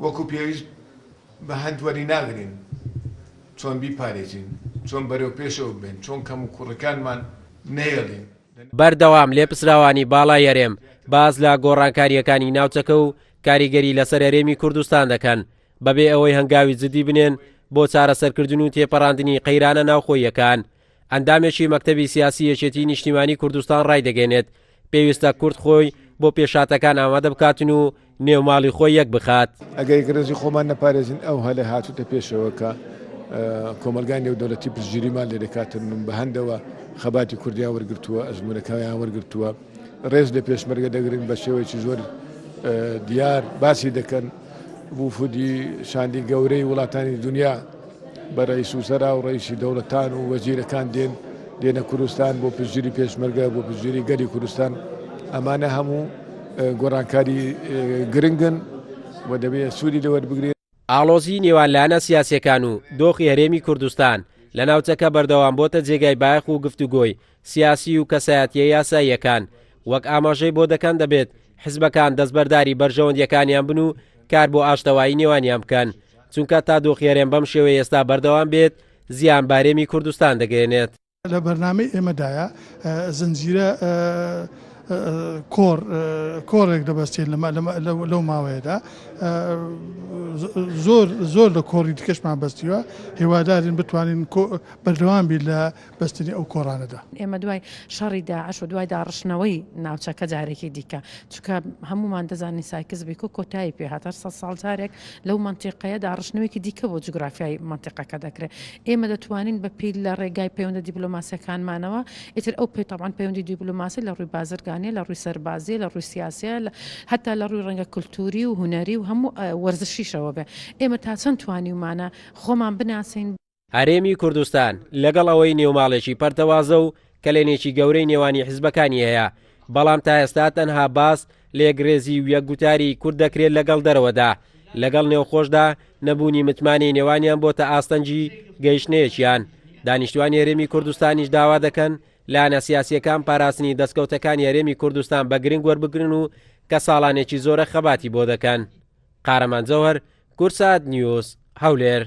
وەکو پێویست بە هەندوەری ناگرین چۆن بیپارێزین، چۆن بەرەو پێشەوە بێن، چۆن کەم و کوڕەکانمان نەیەڵین. بەردەوام لێپسراوانی باڵای هەرێم باز لە گۆڕانکاریەکانی ناوچەکە و کاریگەری لەسەر هەرێمی کوردستان دەکەن بەبێ ئەوەی هەنگاوی جدی بنێن بۆ چارەسەرکردن و تێپەڕاندنی قەیرانە ناوخۆییەکان. ئەندامێکی مەکتەبی سیاسی یەکێتی نیشتیمانی کوردستان ڕایدەگەێنێت پێویستە کورد خۆی بۆ پێشاتەکان ئامادە بکاتن و نێوماڵی خۆی یەک بخات. ئەگەر گرێزی خۆمان نەپارێزین ئەو هەلە هاتوتە پێشەوەکە کۆمەلگای نێودەوڵەتی پشتگیریمان لێ دەکاتن بە هەندەوە خەباتی کوردیان وەرگرتووە، ئەزمونەکەیان وەرگرتووە، ڕێز لە پێشمەرگە دەگرن بە شێوەیەکی زۆر دیار باسی دەکەن وفودی شاندی گەورەی وڵاتانی دنیا بە ڕئیس وزەرا و ڕئیسی دەوڵەتان و وەزیرەکان دێنە کوردستان بۆ پشتگیری پێشمەرگە بۆ پشتگیری گەلی کوردستان. ئەمانە هەموو گۆڕانکاری گرنگن و دەبێت سوودی لەوەربگرێت. ئاڵۆزی نێوانلایەنە سیاسیەکان و دۆخی هەرێمی کوردستان لە ناوچەکە بەردەوام بۆتە جێگای بایەخ و گفتوگۆی سیاسی و کەسایەتیە یاساییەکان وەک ئاماژەی بۆ دەکەن دەبێت حیزبەکان دەستبەرداری بەرژەوەندیەکانیان بن و کار بۆ ئاشتەوایی نێوانیان بکەن چونکە تا دۆخی هەرێم بەم شێوەیە ئێستا بەردەوام بێت زیان بارێمی کوردستان دەگەێنێت. لە بەرنامەی ئێمەدایە زنجیرە کۆڕێک دەبەستێت لەو ماوەیەدا زۆر لە کۆڕی دیکەشمان بەستیوە هێوادارین بتوانین بەردەوام بین لە بەستنی ئەو کۆڕانەدا. ئێمە دوای شەڕی داعش و دوای داڕشنەوەی ناوچەکە جارێکی دیکە چونکە هەمومان دەزانین سایکس بیک و کۆتایی پێهاتە 100 ساڵ جارێک لەو منتیقەیە داڕشنەوەیکی دیکە بۆ جوگرافیای منتیقەکە دەکرێت. ئێمە دەتوانین بە پێی لە ڕێگای پەیوەندە دیپلۆماسیەکانمانەوە ئیتر ئەو پێی تەبعاً پەیوەندی دیپلۆماسی لە ڕووی بازرگانی لە ڕووی سەربازی لە ڕووی سیاسی هەتا لە ڕووی ڕەنگە کولتوری و هونەری و هەموو وەرزشیشەوە بێ ئێمە تا چەند توانیمانە خۆمان بناسین. هەرێمی کوردستان لەگەڵ ئەوەی نێوماڵێکی پەرتەوازە و کەلێنێکی گەورەی نێوانی حیزبەکانی هەیە بەڵام تا ئێستا تەنها باس لێگرێزی و یەکگوتاری کورد دەکرێت لەگەڵ دەرەوەدا لەگەڵ نێوخۆشدا نەبوونی متمانی نێوانیان بۆتە ئاستەنجی گەیشتنەیەکیان. دانیشتوانی هەرێمی کوردستانیش داوا دەکەن لایەنە سیاسیەکان پاراستنی دەستکەوتەکانی هەرێمی کوردستان بە گرنگ وەربگرن و کە ساڵانێکی زۆرە خەباتی بۆ دەکەن. قارەمان جەوهەر، کورسات نیوز، هەولێر.